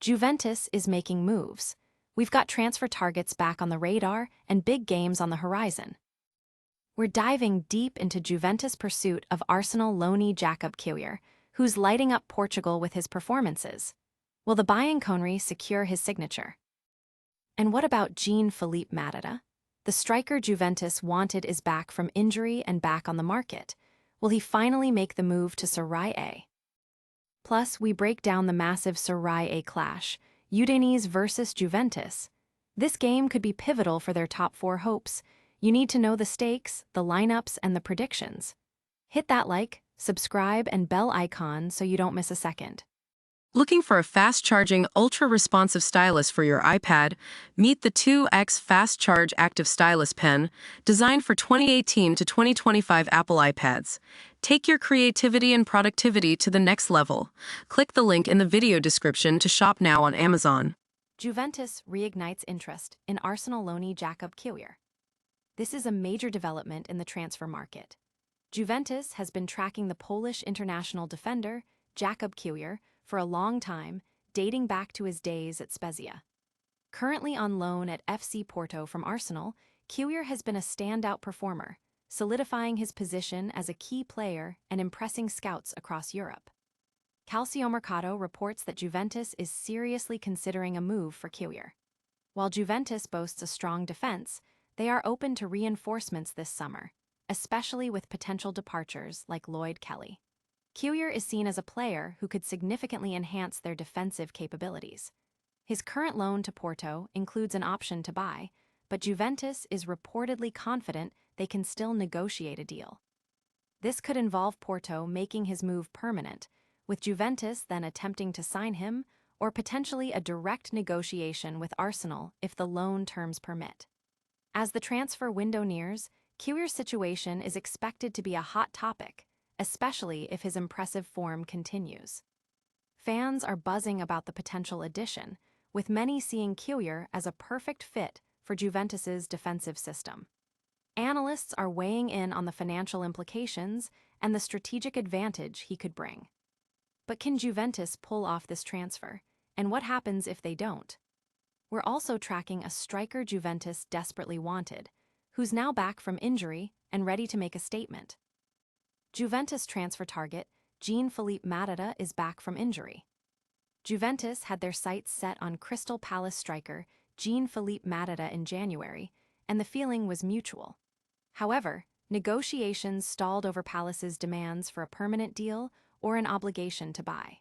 Juventus is making moves. We've got transfer targets back on the radar and big games on the horizon. We're diving deep into Juventus' pursuit of Arsenal loanee Jakub Kiwior, who's lighting up Portugal with his performances. Will the Bianconeri secure his signature? And what about Jean Philippe Mateta? The striker Juventus wanted is back from injury and back on the market. Will he finally make the move to Serie A? Plus, we break down the massive Serie A clash, Udinese versus Juventus. This game could be pivotal for their top four hopes. You need to know the stakes, the lineups, and the predictions. Hit that like, subscribe, and bell icon so you don't miss a second. Looking for a fast-charging, ultra-responsive stylus for your iPad? Meet the 2X Fast Charge Active Stylus Pen, designed for 2018 to 2025 Apple iPads. Take your creativity and productivity to the next level. Click the link in the video description to shop now on Amazon. Juventus reignites interest in Arsenal loanee Jakub Kiwior. This is a major development in the transfer market. Juventus has been tracking the Polish international defender, Jakub Kiwior, for a long time, dating back to his days at Spezia. Currently on loan at FC Porto from Arsenal, Kiwior has been a standout performer, solidifying his position as a key player and impressing scouts across Europe. Calciomercato reports that Juventus is seriously considering a move for Kiwior. While Juventus boasts a strong defense, they are open to reinforcements this summer, especially with potential departures like Lloyd Kelly. Kiwior is seen as a player who could significantly enhance their defensive capabilities. His current loan to Porto includes an option to buy, but Juventus is reportedly confident they can still negotiate a deal. This could involve Porto making his move permanent, with Juventus then attempting to sign him, or potentially a direct negotiation with Arsenal if the loan terms permit. As the transfer window nears, Kiwior's situation is expected to be a hot topic, especially if his impressive form continues. Fans are buzzing about the potential addition, with many seeing Kiwior as a perfect fit for Juventus's defensive system. Analysts are weighing in on the financial implications and the strategic advantage he could bring. But can Juventus pull off this transfer, and what happens if they don't? We're also tracking a striker Juventus desperately wanted, who's now back from injury and ready to make a statement. Juventus transfer target, Jean Philippe Mateta, is back from injury. Juventus had their sights set on Crystal Palace striker Jean Philippe Mateta in January, and the feeling was mutual. However, negotiations stalled over Palace's demands for a permanent deal or an obligation to buy.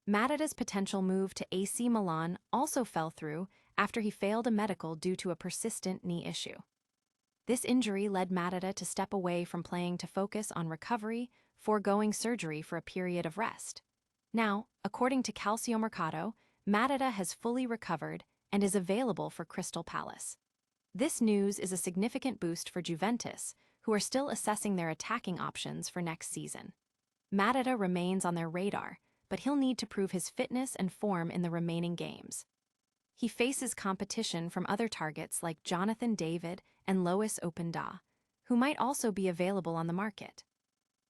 Mateta's potential move to AC Milan also fell through after he failed a medical due to a persistent knee issue. This injury led Mateta to step away from playing to focus on recovery, foregoing surgery for a period of rest. Now, according to Calciomercato, Mateta has fully recovered and is available for Crystal Palace. This news is a significant boost for Juventus, who are still assessing their attacking options for next season. Mateta remains on their radar, but he'll need to prove his fitness and form in the remaining games. He faces competition from other targets like Jonathan David and Lois Openda, who might also be available on the market.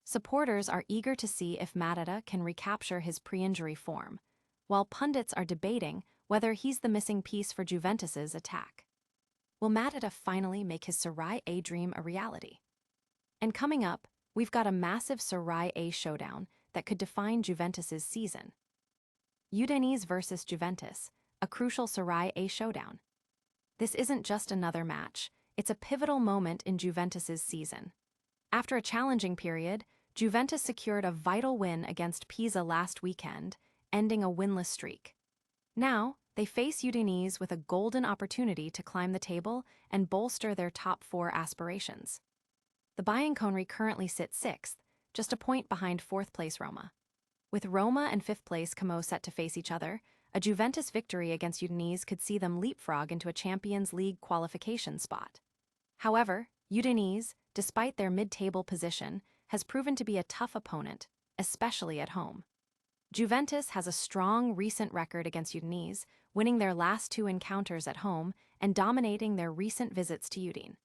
Supporters are eager to see if Mateta can recapture his pre-injury form, while pundits are debating whether he's the missing piece for Juventus's attack. Will Mateta finally make his Serie A dream a reality? And coming up, we've got a massive Serie A showdown that could define Juventus's season. Udinese versus Juventus, a crucial Serie A showdown. This isn't just another match, it's a pivotal moment in Juventus's season. After a challenging period, Juventus secured a vital win against Pisa last weekend, ending a winless streak. Now, they face Udinese with a golden opportunity to climb the table and bolster their top four aspirations. The Bianconeri currently sit sixth, just a point behind fourth-place Roma. With Roma and fifth-place Como set to face each other, a Juventus victory against Udinese could see them leapfrog into a Champions League qualification spot. However, Udinese, despite their mid-table position, has proven to be a tough opponent, especially at home. Juventus has a strong recent record against Udinese, winning their last two encounters at home and dominating their recent visits to Udine.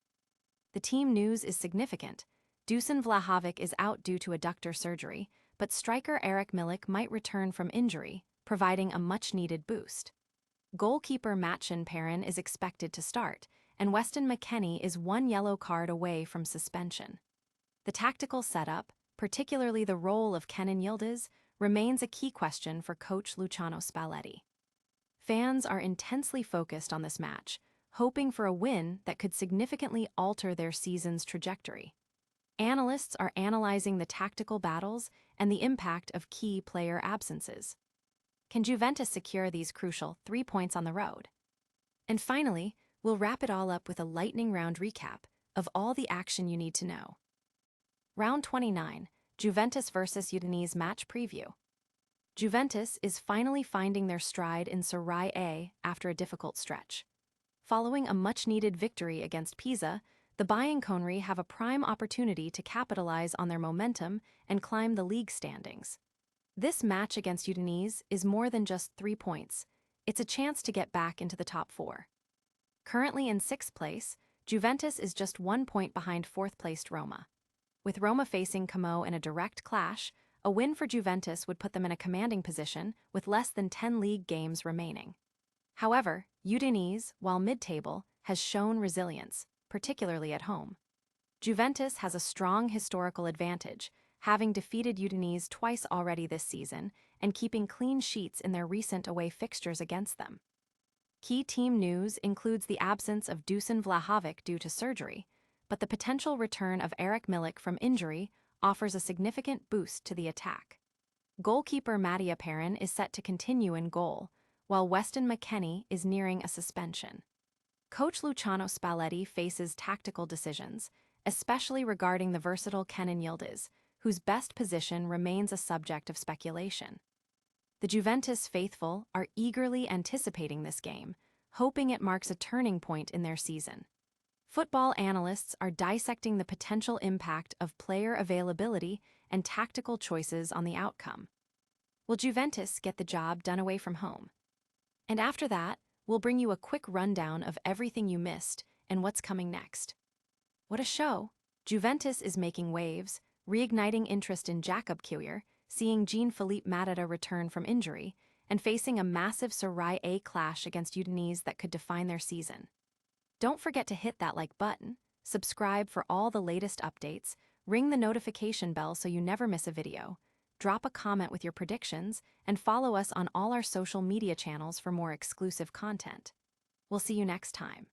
The team news is significant. Dusan Vlahovic is out due to adductor surgery, but striker Eric Milik might return from injury, providing a much-needed boost. Goalkeeper Jean Philippe is expected to start, and Weston McKennie is one yellow card away from suspension. The tactical setup, particularly the role of Kenan Yildiz, remains a key question for coach Luciano Spalletti. Fans are intensely focused on this match, hoping for a win that could significantly alter their season's trajectory. Analysts are analyzing the tactical battles and the impact of key player absences. Can Juventus secure these crucial 3 points on the road? And finally, we'll wrap it all up with a lightning round recap of all the action you need to know. Round 29, Juventus vs Udinese match preview. Juventus is finally finding their stride in Serie A after a difficult stretch. Following a much-needed victory against Pisa, the Bianconeri have a prime opportunity to capitalize on their momentum and climb the league standings. This match against Udinese is more than just 3 points. It's a chance to get back into the top 4. Currently in 6th place, Juventus is just 1 point behind 4th-placed Roma. With Roma facing Como in a direct clash, a win for Juventus would put them in a commanding position with less than 10 league games remaining. However, Udinese, while mid-table, has shown resilience, particularly at home. Juventus has a strong historical advantage, having defeated Udinese twice already this season and keeping clean sheets in their recent away fixtures against them. Key team news includes the absence of Dusan Vlahovic due to surgery, but the potential return of Eric Milik from injury offers a significant boost to the attack. Goalkeeper Mateta Perrin is set to continue in goal, while Weston McKennie is nearing a suspension. Coach Luciano Spalletti faces tactical decisions, especially regarding the versatile Kenan Yildiz, whose best position remains a subject of speculation. The Juventus faithful are eagerly anticipating this game, hoping it marks a turning point in their season. Football analysts are dissecting the potential impact of player availability and tactical choices on the outcome. Will Juventus get the job done away from home? And after that, we'll bring you a quick rundown of everything you missed and what's coming next. What a show! Juventus is making waves, reigniting interest in Jakub Kiwior, seeing Jean Philippe Mateta return from injury, and facing a massive Serie A clash against Udinese that could define their season. Don't forget to hit that like button, subscribe for all the latest updates, ring the notification bell so you never miss a video, drop a comment with your predictions, and follow us on all our social media channels for more exclusive content. We'll see you next time.